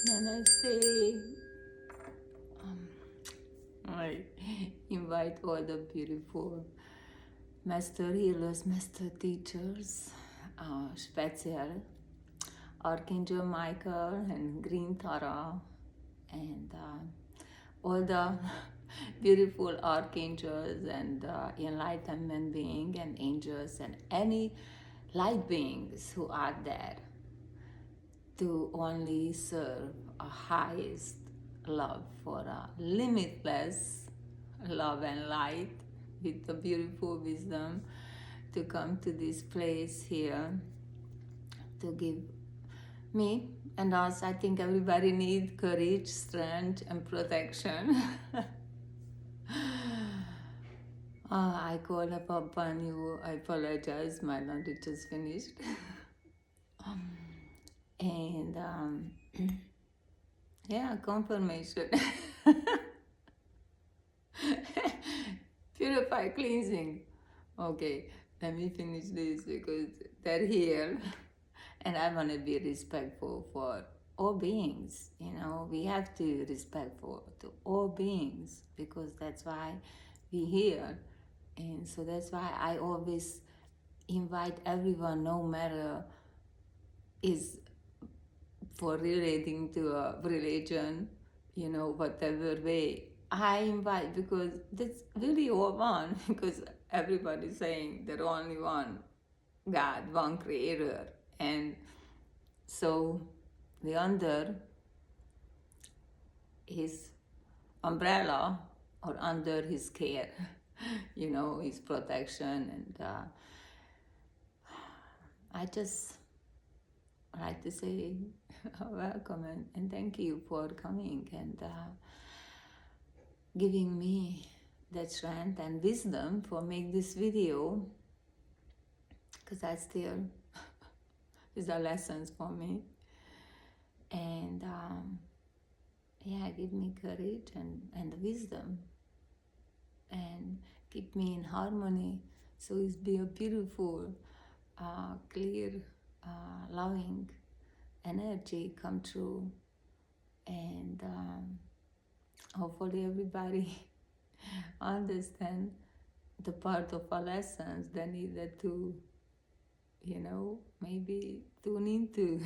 Namaste. Um, I invite all the beautiful master healers, master teachers, special Archangel Michael and Green Tara, and all the beautiful archangels and enlightenment beings and angels and any light beings who are there to only serve a highest love for a limitless love and light with the beautiful wisdom to come to this place here to give me and us. I think everybody needs courage, strength, and protection. I call upon you. I apologize. My laundry just finished. And yeah, confirmation. Purify, cleansing. Okay, let me finish this because they're here. And I want to be respectful for all beings. You know, we have to respectful to all beings because that's why we here. And so that's why I always invite everyone, no matter is for relating to a religion, you know, whatever way. I invite because that's really all one because everybody's saying there's only one God, one creator. And so we under his umbrella or under his care, you know, his protection. And I just like to say welcome and thank you for coming and giving me that strength and wisdom for make this video because I still is a lessons for me. And yeah, give me courage and wisdom and keep me in harmony so it's be a beautiful clear loving energy come true. And hopefully everybody understand the part of our lessons they needed to, you know, maybe tune into.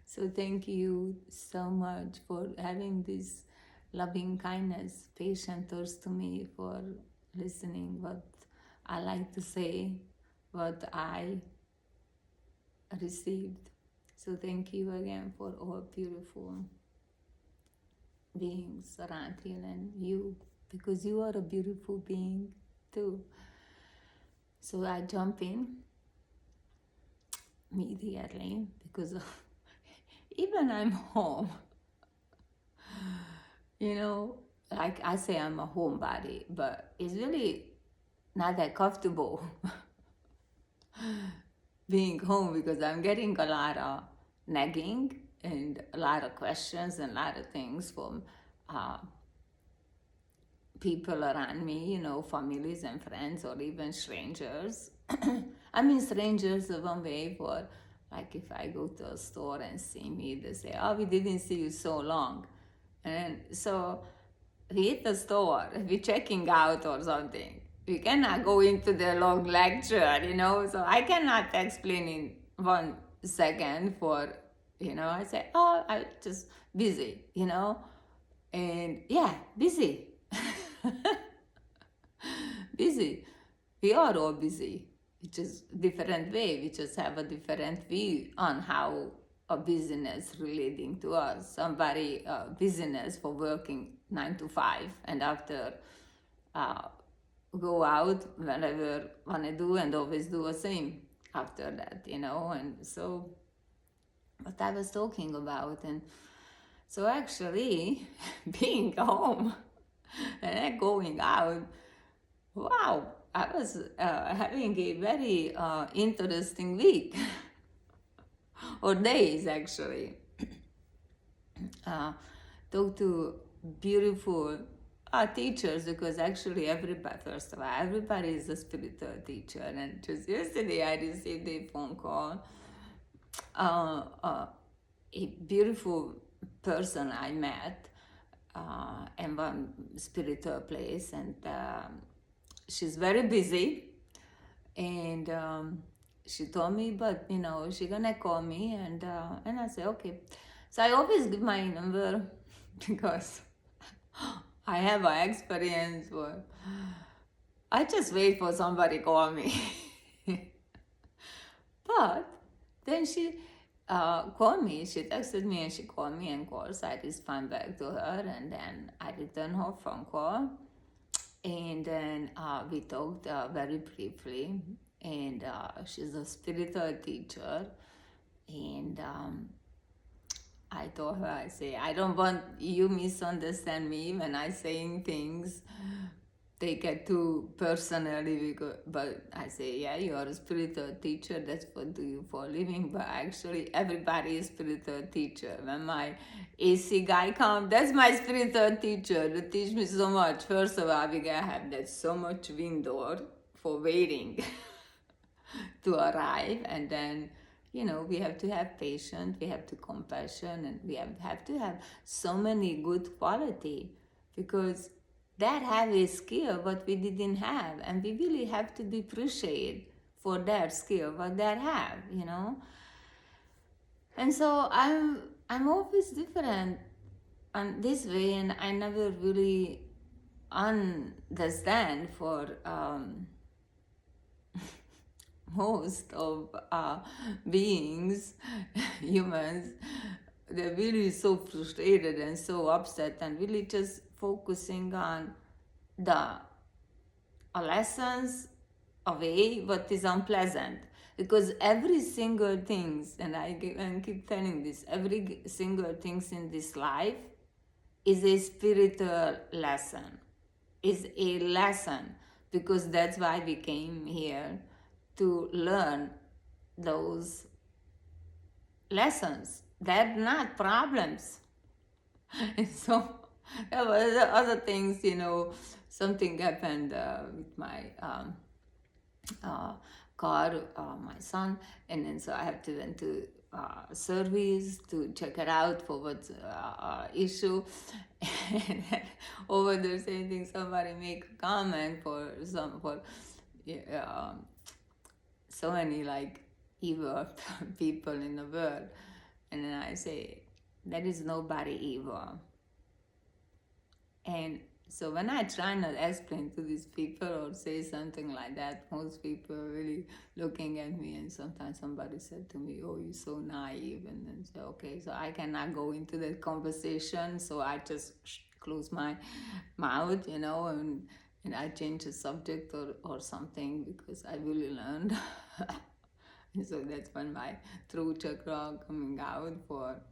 So thank you so much for having this loving kindness, patience to me for listening what I like to say, what I received. So thank you again for all beautiful beings around here and you, because you are a beautiful being too. So I jump in immediately because even I'm home, you know, like I say I'm a homebody, but it's really not that comfortable being home because I'm getting a lot of nagging and a lot of questions and a lot of things from people around me, you know, families and friends or even strangers. I mean, strangers one way for, like if I go to a store and see me, they say, oh, we didn't see you so long. And so we hit the store, we're checking out or something. We cannot go into the long lecture, you know, so I cannot explain in 1 second for, you know, I say, oh, I'm just busy, you know, and yeah, busy. Busy. We are all busy. It's just different way. We just have a different view on how a business relating to us. Somebody business for working 9 to 5 and after go out whenever wanna do and always do the same after that, you know. And so what I was talking about, and so actually being home and then going out, wow, I was having a very interesting week or days actually. Talk to beautiful teachers because actually everybody, first of all, everybody is a spiritual teacher. And just yesterday I received a phone call a beautiful person I met in one spiritual place, and she's very busy, and she told me, but she's gonna call me, and I said okay. So I always give my number because I have an experience where I just wait for somebody to call me. But then she called me, she texted me and she called me, and of course I respond back to her, and then I returned her phone call, and then we talked very briefly, and she's a spiritual teacher, and I told her, I say, I don't want you misunderstand me when I saying things, take it too personally, but I say, yeah, you are a spiritual teacher, that's what do you for a living, but actually everybody is spiritual teacher. When my AC guy comes, that's my spiritual teacher, they teach me so much. First of all, we gotta have that so much window for waiting to arrive, and then we have to have patience, we have to compassion, and we have to have so many good quality, because that have a skill what we didn't have, and we really have to be appreciated for that skill what that have. And so I'm always different on this way, and I never really understand for most of beings, humans, they're really so frustrated and so upset, and really just focusing on the lessons away what is unpleasant, because every single things, and I keep telling this, every single things in this life is a spiritual lesson, is a lesson, because that's why we came here, to learn those lessons. They're not problems. And so there was other things, something happened with my car, my son, and then so I have to went to service to check it out for what's issue. And then over the same thing, somebody make a comment for so many like evil people in the world, and then I say there is nobody evil. And so when I try not to explain to these people or say something like that, most people are really looking at me, and sometimes somebody said to me, oh, you're so naive, and then say, okay, so I cannot go into that conversation, so I just close my mouth, and I change the subject or something, because I really learned. So that's when my throat chakra coming out, for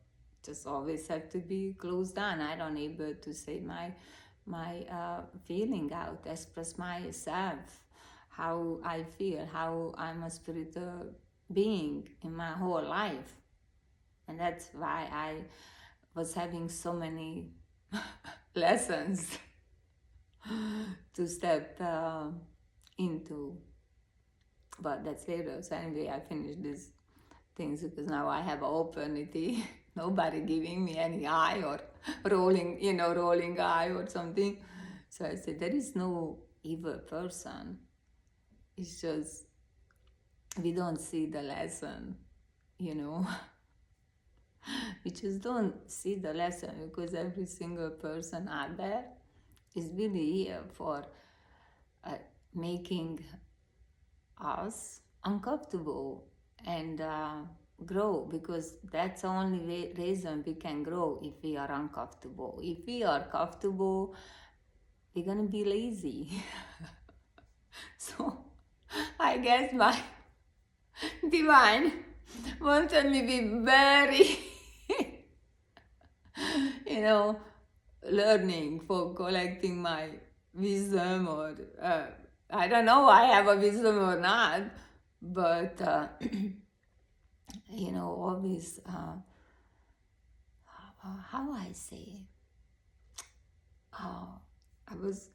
just always have to be closed down. I don't able to say my feeling out, express myself, how I feel, how I'm a spiritual being in my whole life. And that's why I was having so many lessons to step into. But that's later. So anyway, I finished these things because now I have opportunity. Nobody giving me any eye or rolling eye or something. So I said, there is no evil person. It's just we don't see the lesson, We just don't see the lesson, because every single person out there is really here for making us uncomfortable and grow, because that's the only reason we can grow, if we are uncomfortable. If we are comfortable, we're gonna be lazy. So I guess my divine wanted me to be very learning, for collecting my wisdom, or I don't know I have a wisdom or not, but always how I say, I was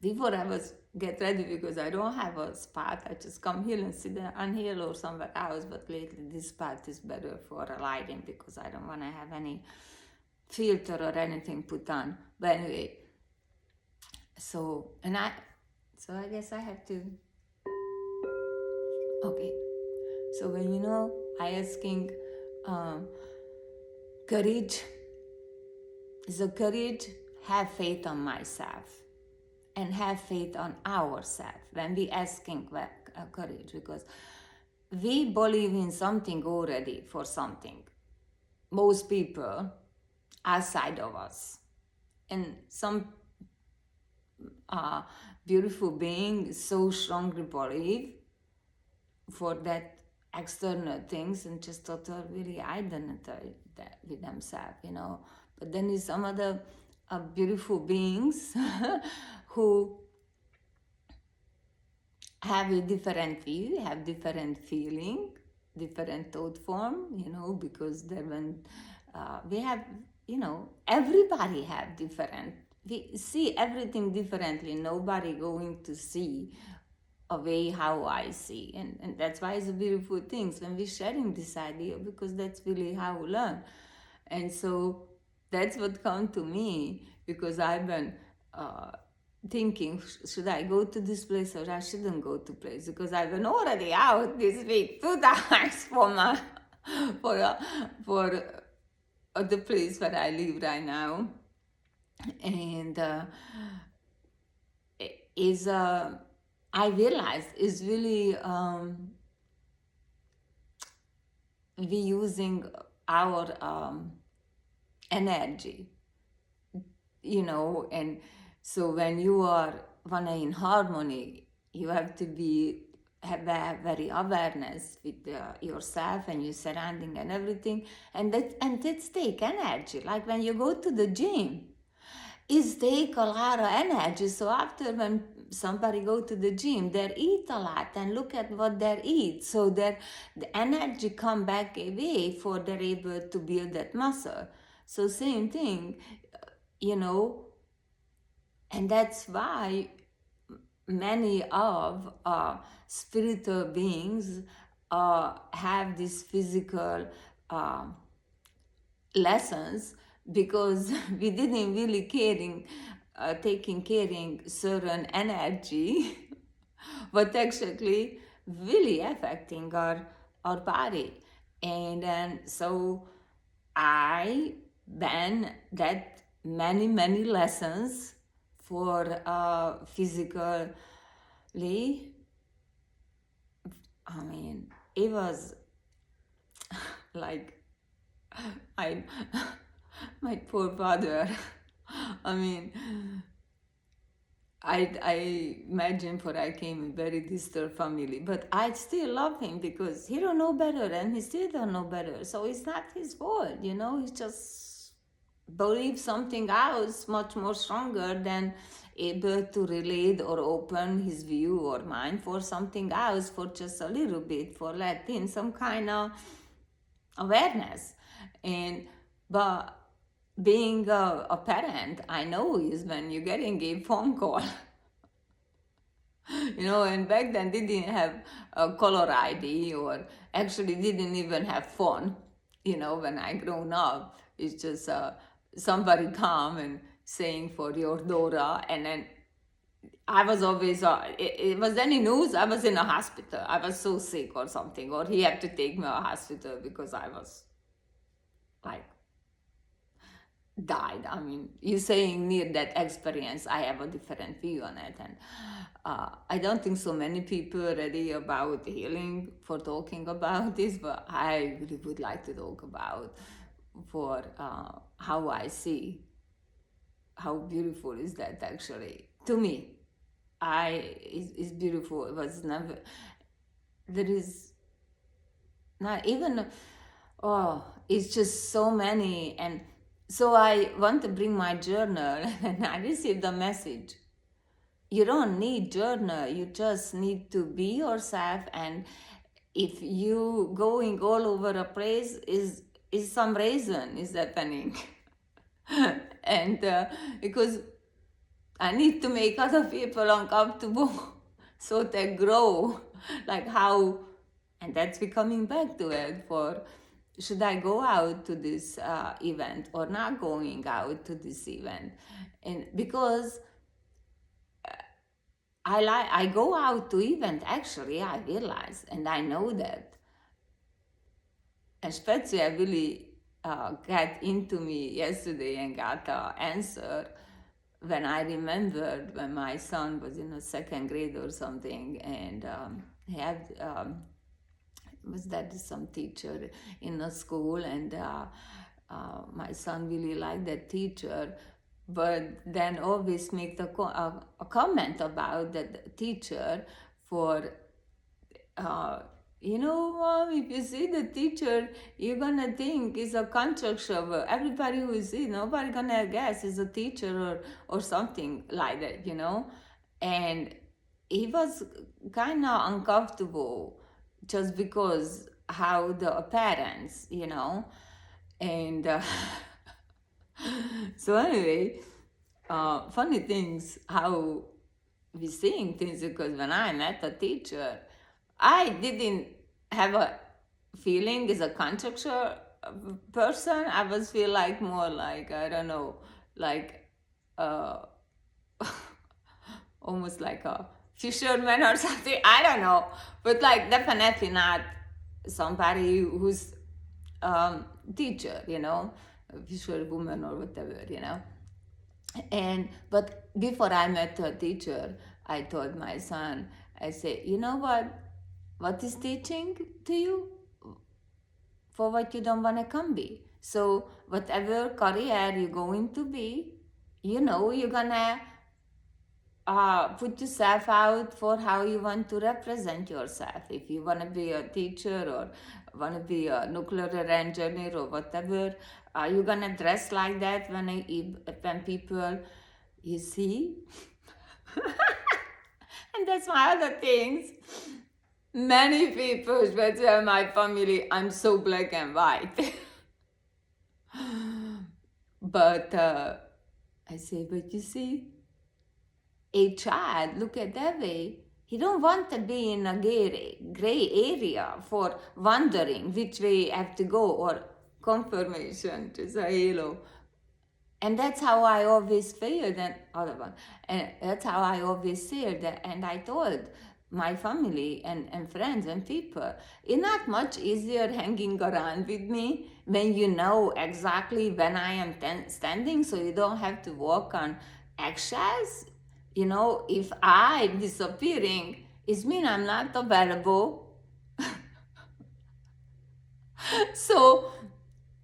before I was get ready because I don't have a spot. I just come here and sit on here or somewhere else. But lately this spot is better for a lighting because I don't want to have any filter or anything put on. But anyway, so I guess I have to. Okay, so when I asking courage. So courage, have faith on myself and have faith on ourselves when we asking courage, because we believe in something already for something. Most people outside of us, and some beautiful being so strongly believe for that external things and just total really identify that with themselves. But then there's some other beautiful beings who have a different view, have different feeling, different thought form, because then when we have, everybody have different, we see everything differently. Nobody going to see a way how I see. And that's why it's a beautiful thing when we're sharing this idea, because that's really how we learn. And so that's what come to me, because I've been thinking, should I go to this place or I shouldn't go to place, because I've been already out this week 2 times for the place where I live right now. And I realized is really we using our energy, and so when you are in harmony, you have to have a very awareness with yourself and your surrounding and everything, and that's take energy. Like when you go to the gym, it take a lot of energy. So after when somebody go to the gym, they eat a lot and look at what they eat. So the energy come back away for they're able to build that muscle. So same thing, and that's why many of spiritual beings have these physical lessons, because we didn't really caring certain energy but actually really affecting our body. And then so I then that many lessons for physically. I mean, it was like my poor father. I mean, I imagine, for I came in very distant family, but I still love him because he don't know better and he still don't know better. So it's not his fault, he just believes something else much more stronger than able to relate or open his view or mind for something else for just a little bit, for letting some kind of awareness. But being a parent, I know is when you're getting a phone call. And back then they didn't have a caller ID, or actually didn't even have phone. When I grown up, it's just somebody come and saying for your daughter, and then I was always, it was any news, I was in a hospital. I was so sick or something, or he had to take me to a hospital because I was like died. I mean, you saying near that experience, I have a different view on it. And I don't think so many people are ready about healing for talking about this, but I really would like to talk about for how I see how beautiful is that actually. To me, it's beautiful. It was never, there is not even, it's just so many. And so I want to bring my journal, and I received a message. You don't need journal, you just need to be yourself. And if you going all over a place, is some reason is happening. And because I need to make other people uncomfortable so they grow. Like how, and that's we coming back to it for should I go out to this event or not going out to this event? And because I go out to event actually, I realize, and I know that, especially I really got into me yesterday and got an answer when I remembered when my son was in a second grade or something, and he had was that some teacher in a school, and my son really liked that teacher, but then always make a comment about that teacher for Mom, if you see the teacher, you're gonna think it's a contract shower. Everybody who is see, nobody gonna guess it's a teacher or something like that. And he was kind of uncomfortable just because how the parents. And so anyway, funny things how we seeing things, because when I met a teacher, I didn't have a feeling as a contractual person. I was feel like more like, I don't know, like uh, almost like a fisherman or something. I don't know, but like definitely not somebody who's teacher, a fisherwoman or whatever. And but before I met a teacher, I told my son, I say, you know what is teaching to you for what you don't want to come be. So whatever career you're going to be, you're gonna put yourself out for how you want to represent yourself. If you want to be a teacher or want to be a nuclear engineer or whatever, you're gonna dress like that when people you see. And that's my other things. Many people, especially my family, I'm so black and white. But I say, but you see, a child, look at that way, he don't want to be in a gray area for wondering which way you have to go, or confirmation to say hello. And that's how I always feared, and that's how I always feared, and I told my family and friends and people, it's not much easier hanging around with me when you know exactly when I am standing, so you don't have to walk on eggshells. If I'm disappearing, it means I'm not available. So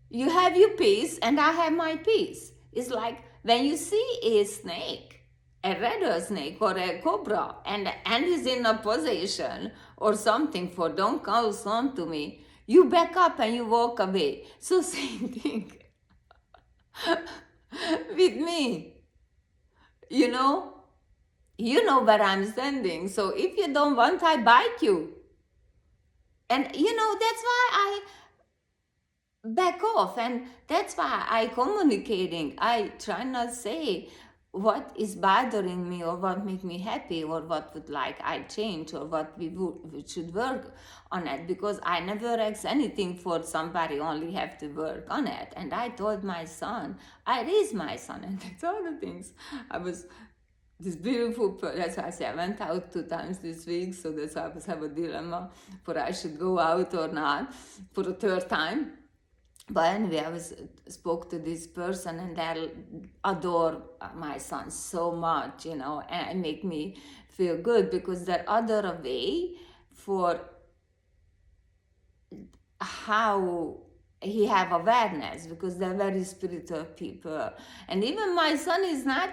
you have your peace and I have my peace. It's like when you see a snake, a rattlesnake or a cobra, and is in a position or something for don't close on to me, you back up and you walk away. So same thing with me. You know where I'm standing. So if you don't want, I bite you. And that's why I back off, and that's why I communicating. I try not say what is bothering me or what make me happy or what would like I change or what we should work on it, because I never ask anything for somebody, only have to work on it. And I told my son, I raised my son, and that's all the things. I was this beautiful, that's why I say I went out 2 times this week, so that's why I was have a dilemma for I should go out or not for the 3rd time. But anyway, I spoke to this person, and they adore my son so much, and it make me feel good, because they're other way for how he have awareness, because they're very spiritual people. And even my son is not,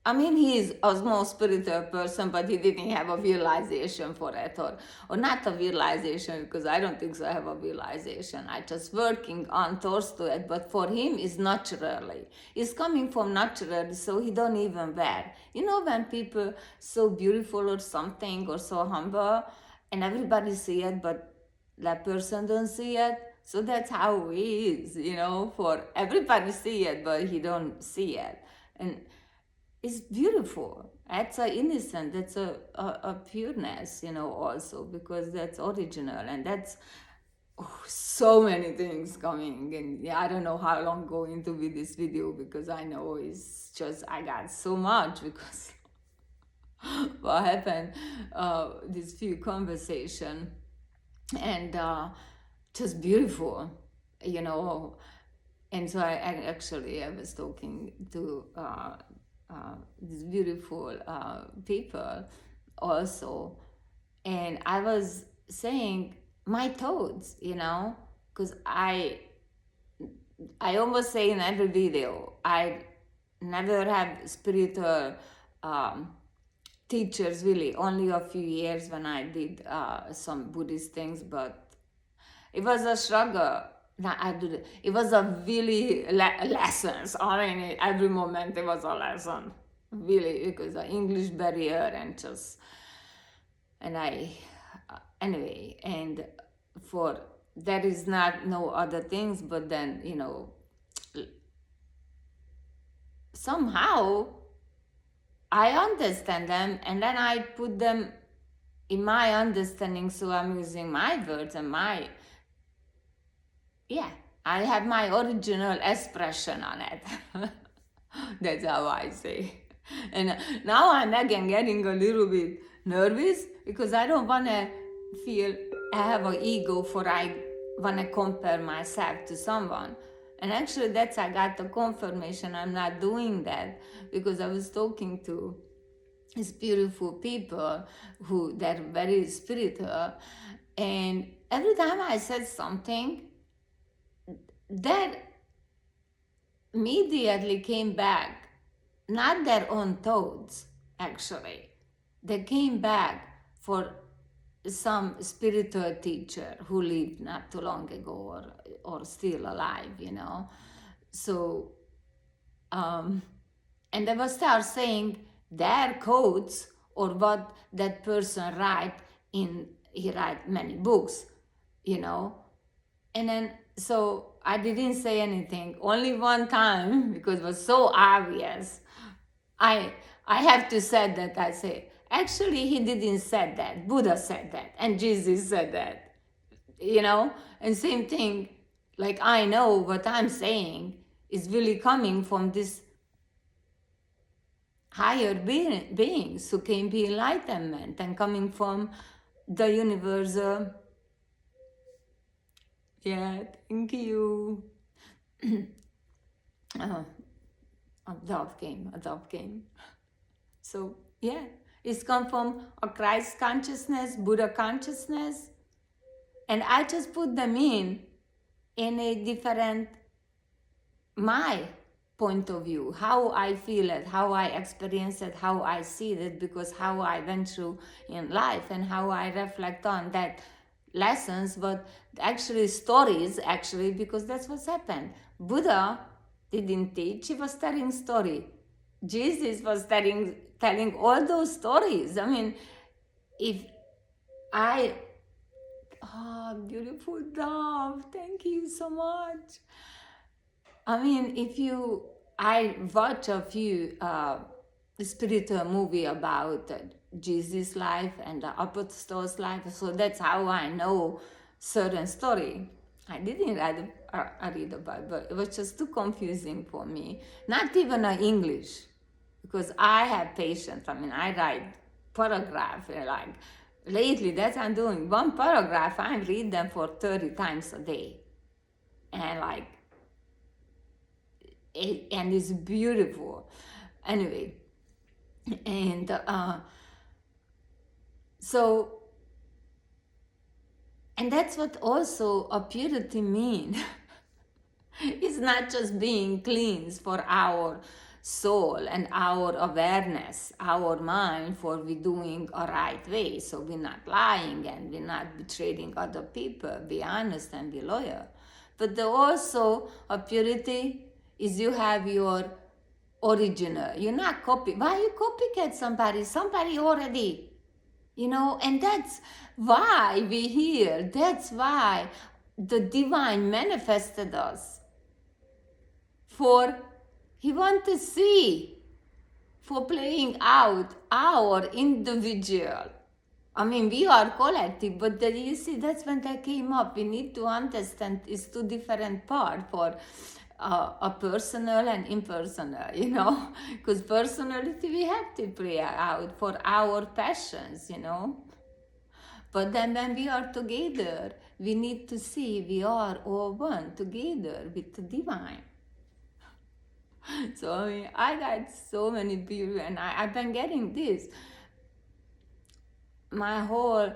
he is a more spiritual person, but he didn't have a realization for it, or not a realization, because I don't think so I have a realization. I just working on towards to it, but for him it's naturally. It's coming from naturally, so he don't even wear. When people so beautiful or something, or so humble, and everybody see it, but that person don't see it. So that's how he is, for everybody see it, but he don't see it. And is beautiful. That's a innocent, that's a pureness, also, because that's original, and that's so many things coming. And yeah, I don't know how long going to be this video, because I know it's just, I got so much, because what happened, this few conversation, and just beautiful, and so I was talking to these beautiful people also, and I was saying my thoughts, because I almost say in every video, I never had spiritual teachers, really, only a few years when I did some Buddhist things, but it was a struggle. It was a really lessons. I mean, every moment it was a lesson, really, because the English barrier anyway, and for there is not no other things, but then somehow I understand them, and then I put them in my understanding, so I'm using my words and I have my original expression on it. That's how I say. And now I'm again getting a little bit nervous, because I don't want to feel I have an ego for I want to compare myself to someone. And actually I got the confirmation I'm not doing that, because I was talking to these beautiful people who they're very spiritual, and every time I said something, that immediately came back, not their own thoughts, actually. They came back for some spiritual teacher who lived not too long ago, or still alive, So, and they will start saying their quotes, or what that person he write many books, and then, so I didn't say anything. Only one time, because it was so obvious, I have to say that. I say, actually, he didn't say that. Buddha said that, and Jesus said that, and same thing, like I know what I'm saying is really coming from this higher beings who came to enlightenment, and coming from the universal. Yeah, thank you. A dove came. So yeah, it's come from a Christ consciousness, Buddha consciousness, and I just put them in a different, my point of view, how I feel it, how I experience it, how I see it, because how I went through in life, and how I reflect on that lessons, but actually stories, because that's what's happened. Buddha didn't teach, he was telling story. Jesus was telling all those stories. I mean, beautiful dove, thank you so much. I mean, I watch a few spiritual movie about Jesus' life and the apostles' life, so that's how I know certain story. I didn't read about, but it was just too confusing for me. Not even English, because I have patience. I mean, I write paragraph, like lately that's what I'm doing. One paragraph, I read them for 30 times a day, and and it's beautiful. Anyway, and so, and that's what also a purity means. It's not just being cleansed for our soul and our awareness, our mind, for we doing a right way. So we're not lying, and we're not betraying other people. Be honest and be loyal. But also a purity is you have your original. You're not copy. Why you copycat somebody? Somebody already, and that's why we're here. That's why the divine manifested us. For he wants to see for playing out our individual. I mean, we are collective, but you see, that's when that came up. We need to understand it's two different parts for a personal and impersonal, you know, because personality we have to play out for our passions, you know. But then when we are together, we need to see we are all one together with the divine. So I mean, I got so many people, and I've been getting this my whole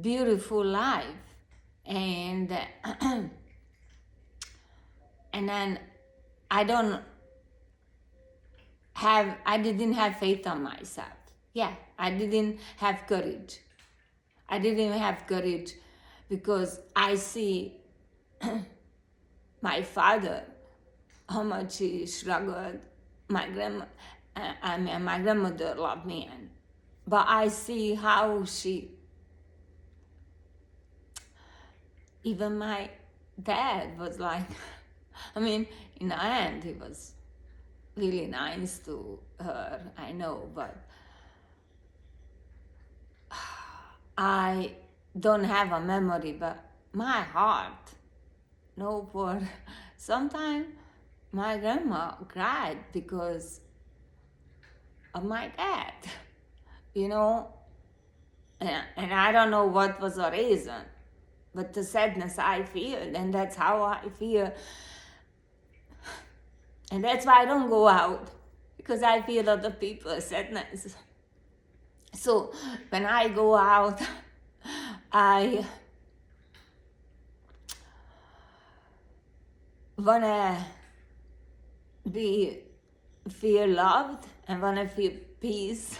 beautiful life, and and then I didn't have faith on myself. Yeah, I didn't have courage. I didn't have courage because I see my father, how much he struggled. My grandmother loved me, but I see how even my dad was like, I mean, in the end, he was really nice to her, I know, but I don't have a memory, but my heart, no, for sometimes my grandma cried because of my dad, you know, and I don't know what was the reason, but the sadness I feel, and that's how I feel, and that's why I don't go out, because I feel other people's sadness. So when I go out, I wanna feel loved and wanna feel peace,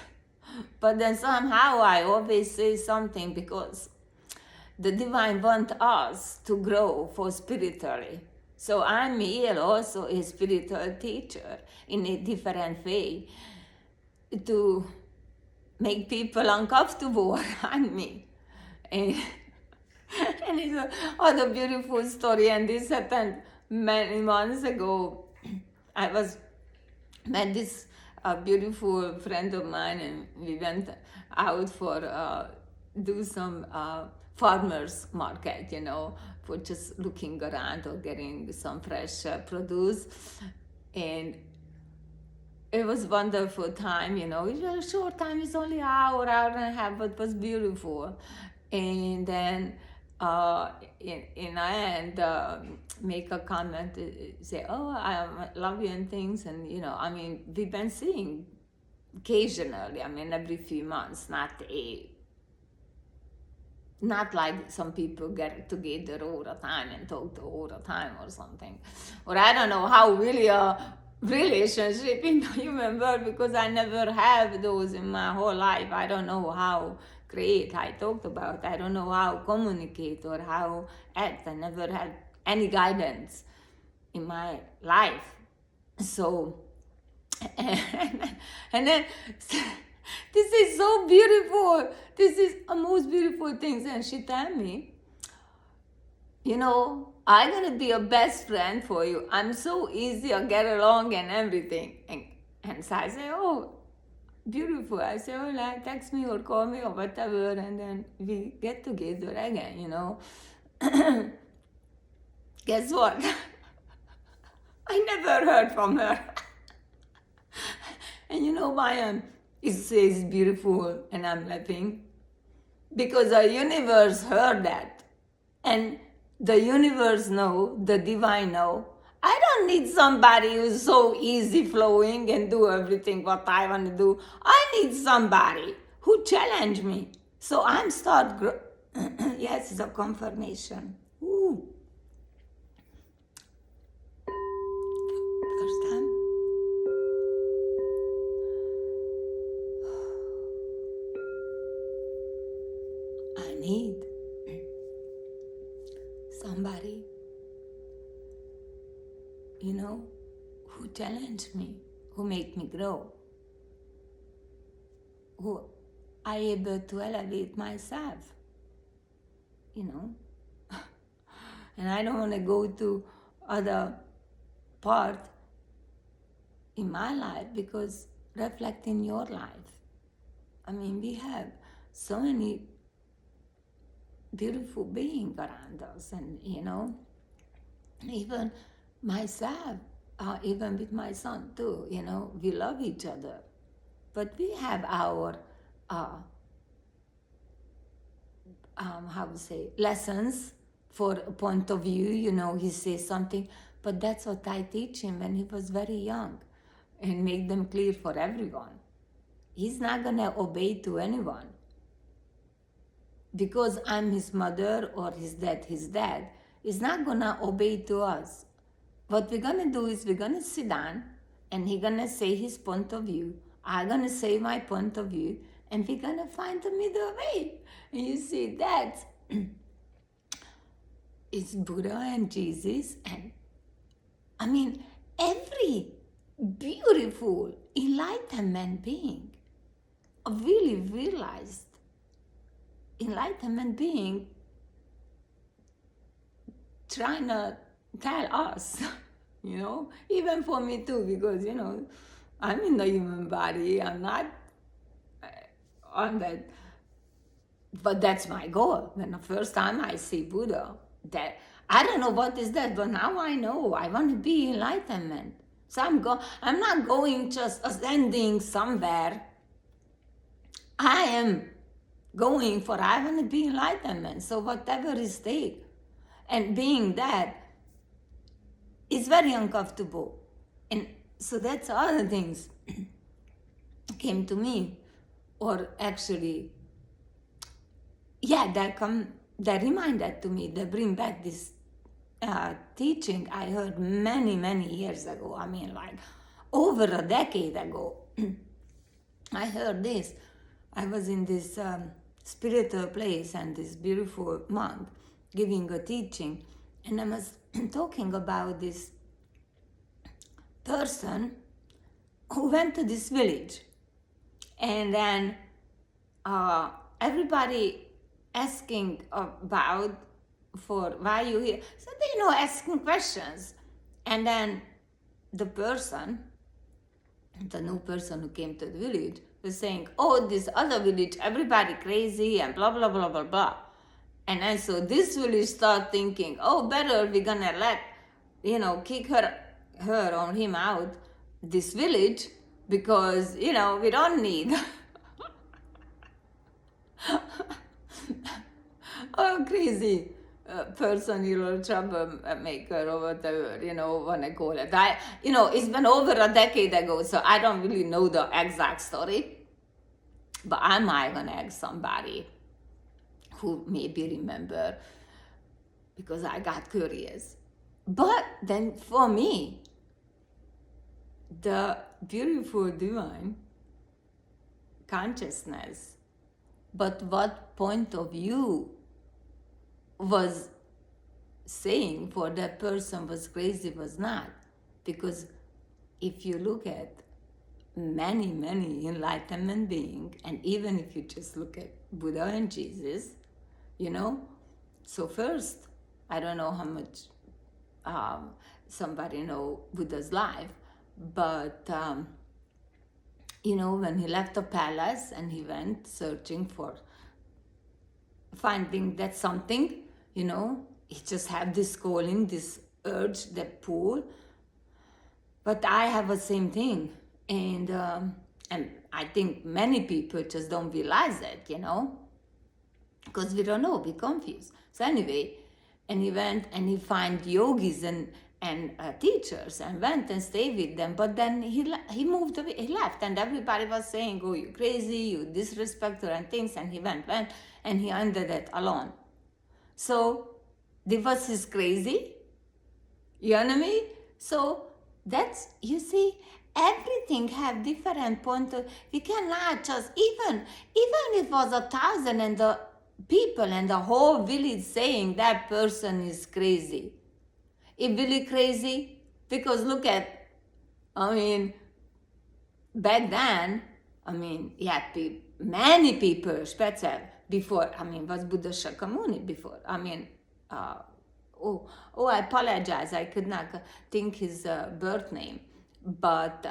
but then somehow I always say something because the divine wants us to grow for spiritually. So I'm here also a spiritual teacher in a different way to make people uncomfortable around me. And, and it's another beautiful story, and this happened many months ago. I met this beautiful friend of mine, and we went out for do some farmers market, you know, for just looking around or getting some fresh produce. And it was wonderful time, you know. It was a short time, it's only an hour and a half, but it was beautiful. And then in the end, make a comment, say, oh, I love you and things. And, you know, I mean, we've been seeing occasionally, I mean, every few months, not like some people get together all the time and talk all the time or something. Or I don't know how really a relationship in the human world, because I never have those in my whole life. I don't know how create, I talked about, I don't know how communicate or how act. I never had any guidance in my life. So, and then this is so beautiful. This is the most beautiful things. And she told me, you know, I'm gonna be a best friend for you. I'm so easy to get along and everything. And so I say, oh, beautiful. I say, oh, like, text me or call me or whatever, and then we get together again, you know. Guess what? I never heard from her. And you know why it says beautiful and I'm laughing? Because the universe heard that. And the universe know, the divine know, I don't need somebody who's so easy flowing and do everything what I want to do. I need somebody who challenge me. So I'm yes, the confirmation. Ooh. First time. I need somebody, you know, who challenge me, who make me grow, who I able to elevate myself, you know. And I don't want to go to other part, in my life because reflect in your life. I mean, we have so many beautiful beings around us, and even myself, even with my son too, we love each other, but we have our how to say, lessons for a point of view. He says something, but that's what I teach him when he was very young, and make them clear for everyone. He's not gonna obey to anyone because I'm his mother or his dad. He's not gonna obey to us. What we're gonna do is we're gonna sit down and he's gonna say his point of view. I'm gonna say my point of view, and we're gonna find the middle way. And you see that it's Buddha and Jesus, and I mean every beautiful enlightenment being, a really realized enlightenment being, trying to tell us, even for me too, because I'm in the human body, I'm not on that, but that's my goal. When the first time I see Buddha, that I don't know what is that, but now I know I want to be enlightenment. So I'm not going just ascending somewhere. I am going for I want to be enlightenment. So whatever is take, and being that is very uncomfortable. And so that's other things came to me, or actually, that reminded to me, that bring back this teaching I heard many, many years ago. I mean, like over a decade ago. I heard this. I was in this spiritual place, and this beautiful monk giving a teaching, and I was talking about this person who went to this village, and then everybody asking about for why you here. So they asking questions, and then the new person who came to the village was saying, "Oh, this other village, everybody crazy and blah blah blah blah blah." And then so this village start thinking, "Oh, better we're gonna let kick her or him out this village because we don't need." Oh, crazy person, troublemaker or whatever, want to call it. It's been over a decade ago, so I don't really know the exact story. But I might gonna ask somebody who maybe remember, because I got curious. But then for me, the beautiful divine consciousness, but what point of view was saying for that person was crazy, was not. Because if you look at many, many enlightenment beings, and even if you just look at Buddha and Jesus, so first, I don't know how much somebody know Buddha's life, but when he left the palace and he went searching for finding that something, he just had this calling, this urge, that pull. But I have the same thing, and I think many people just don't realize it, because we don't know, we're confused. So anyway, and he went and he found yogis and teachers, and went and stayed with them. But then he moved away, he left, and everybody was saying, "Oh, you crazy, you disrespect her," and things. And he went, and he ended it alone. So this was his crazy, you know what I mean? So that's, you see, everything have different point of. We cannot just even if it was 1,000 and the people and the whole village saying that person is crazy. It really crazy, because look at, back then, many people, especially before, was Buddha Shakyamuni before. I apologize, I could not think his birth name. But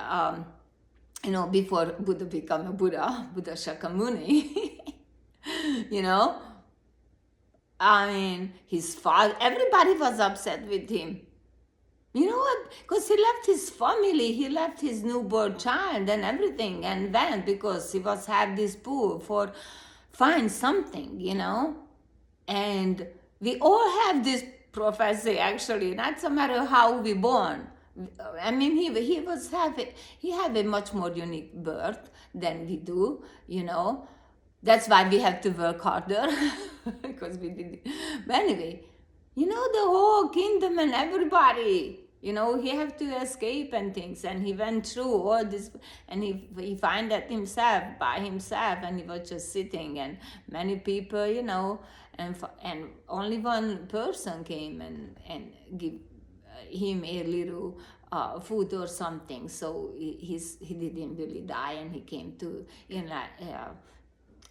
before Buddha became a Buddha Shakyamuni, you know, I mean, his father, everybody was upset with him. You know what? Because he left his family, he left his newborn child and everything, and went because he was have this pull for find something, And we all have this prophecy actually. Not no matter how we born. I mean, he had a much more unique birth than we do, That's why we have to work harder because we did. But anyway, the whole kingdom and everybody, he have to escape and things, and he went through all this, and he find that himself by himself, and he was just sitting, and many people, and only one person came and give him a little food or something, so he didn't really die, and he came to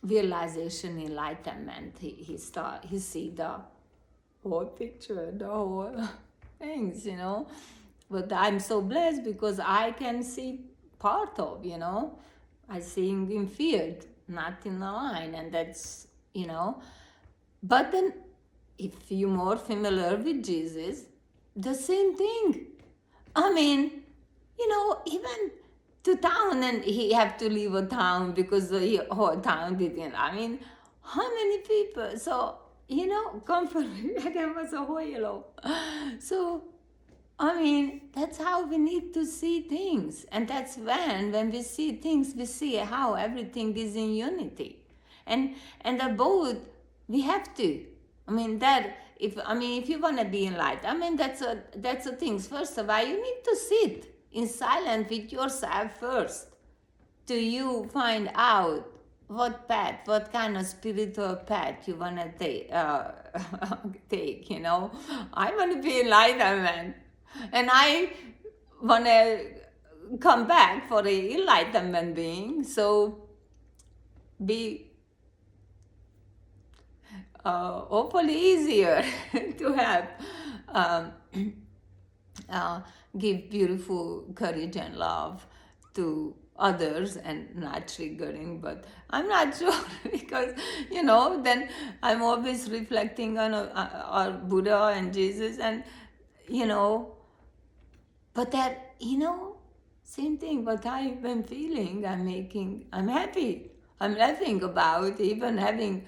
realization, enlightenment. He see the whole picture, the whole things, But I'm so blessed because I can see part of, I sing in field, not in the line, and that's, But then, if you're more familiar with Jesus, the same thing. I mean, even to town, and he have to leave a town because the whole town didn't. I mean, how many people? So, come from again was a whole. So, I mean, that's how we need to see things. And that's when we see things, we see how everything is in unity. And the both, we have to. I mean, if you want to be enlightened, that's a thing. First of all, you need to sit in silence with yourself first. Do you find out what path, what kind of spiritual path you want to take? I want to be enlightenment, and I want to come back for the enlightenment being. So be hopefully easier to have. Give beautiful courage and love to others and not triggering, but I'm not sure because, then I'm always reflecting on our Buddha and Jesus and, but that, same thing, what I've been feeling, I'm happy. I'm laughing about even having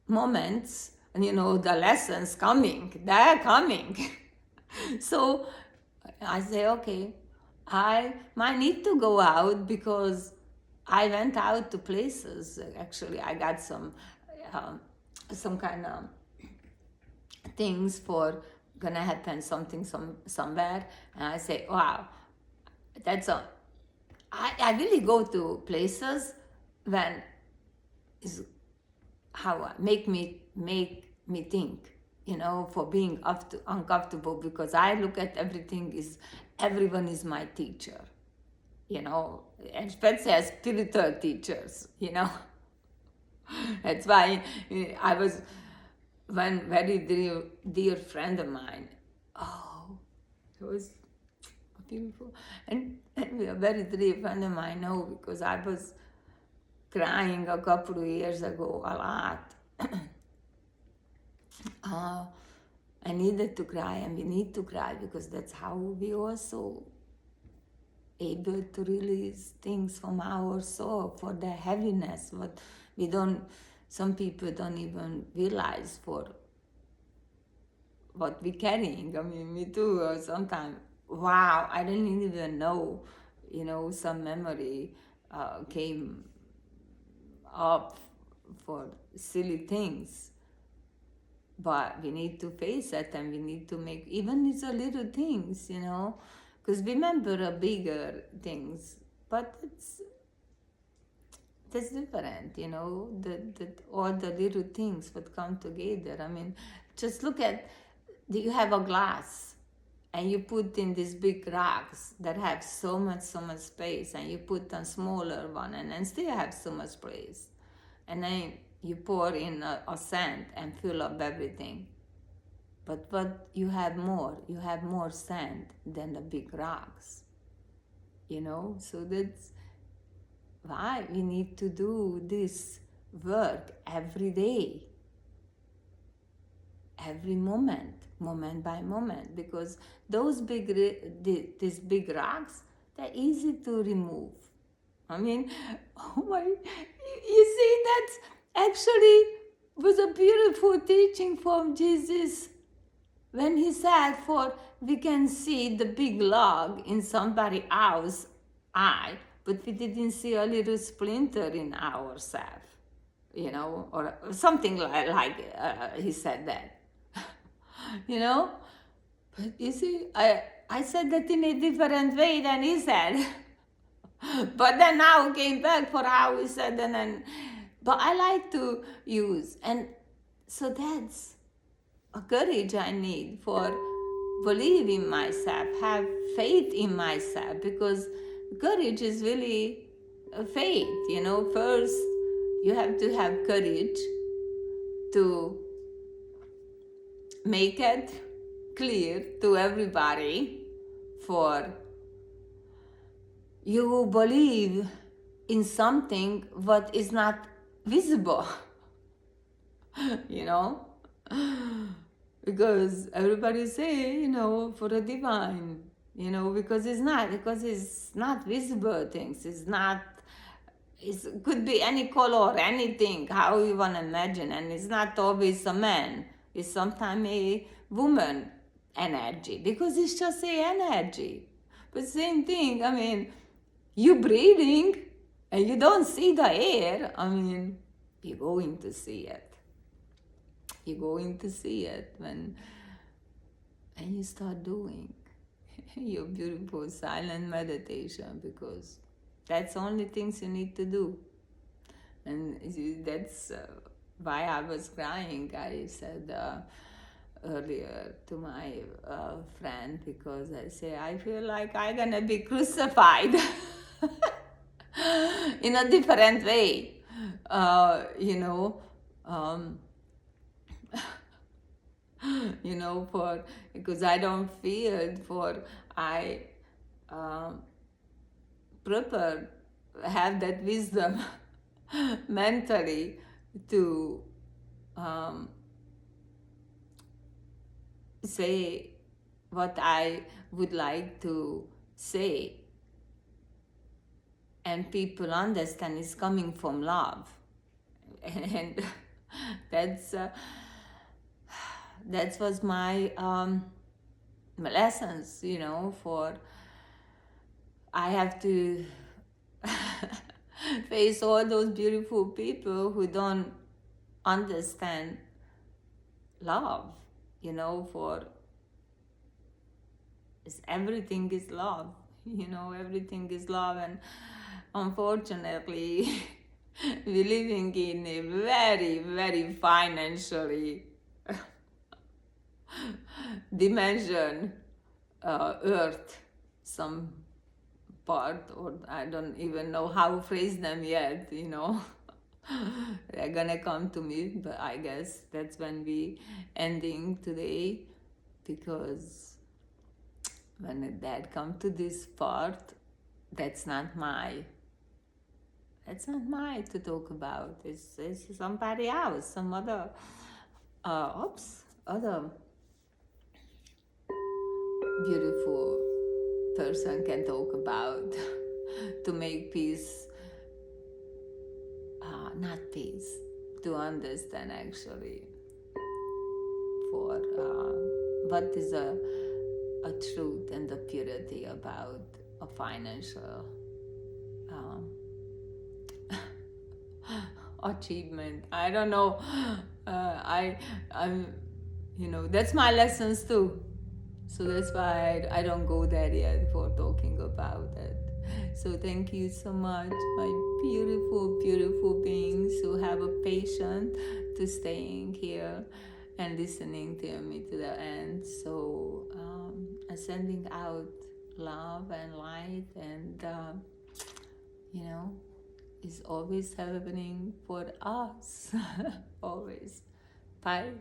moments, and the lessons coming, they're coming. So I say, okay, I might need to go out because I went out to places. Actually, I got some kind of things for gonna happen something somewhere, and I say, wow, I really go to places when is how make me think, for being uncomfortable, because I look at everyone is my teacher, and especially as spiritual teachers, That's why I was one very dear friend of mine. Oh, it was beautiful. And a very dear friend of mine, because I was crying a couple of years ago a lot. I needed to cry, and we need to cry because that's how we also able to release things from our soul for the heaviness. What some people don't even realize for what we're carrying. I mean, me too. Sometimes, wow, I didn't even know. Some memory came up for silly things. But we need to face it, and we need to make, even it's a little things, because remember bigger things, but that's different, all the little things would come together. I mean, just look at, you have a glass, and you put in these big rocks that have so much space, and you put a smaller one, and then still have so much space, and then you pour in a sand and fill up everything. But what you have more sand than the big rocks, So that's why we need to do this work every day, every moment by moment, because these big rocks, they're easy to remove. I mean, oh my, you see, that's actually was a beautiful teaching from Jesus when he said, for we can see the big log in somebody else's eye, but we didn't see a little splinter in ourselves, or something like he said that, you know. But you see, I said that in a different way than he said. But then now came back for how he said, and then, but I like to use, and so that's a courage I need for believe in myself, have faith in myself, because courage is really a faith, First, you have to have courage to make it clear to everybody, for you believe in something what is not visible, because everybody say, for the divine, because it's not visible things. It could be any color, anything, how you want to imagine, and it's not always a man. It's sometimes a woman energy, because it's just a energy. But same thing, I mean, you breathing and you don't see the air, I mean, you're going to see it. You're going to see it and you start doing your beautiful silent meditation, because that's the only things you need to do. And that's why I was crying. I said earlier to my friend, because I say, I feel like I'm gonna be crucified in a different way, because I don't feel I proper have that wisdom mentally to say what I would like to say, and people understand it's coming from love, and that was my lessons, for I have to face all those beautiful people who don't understand love, for everything is love, everything is love, and unfortunately we're living in a very, very financially dimension, earth, some part, or I don't even know how to phrase them yet, they're gonna come to me, but I guess that's when we ending today, because when that come to this part, that's not my to talk about. It's somebody else, some other other beautiful person can talk about to make peace, not peace, to understand actually for what is a truth and the purity about a financial achievement. I don't know. I'm that's my lessons too. So that's why I don't go there yet for talking about it. So thank you so much, my beautiful, beautiful beings who have a patience to staying here and listening to me to the end. So sending out love and light, and is always happening for us. Always. Bye.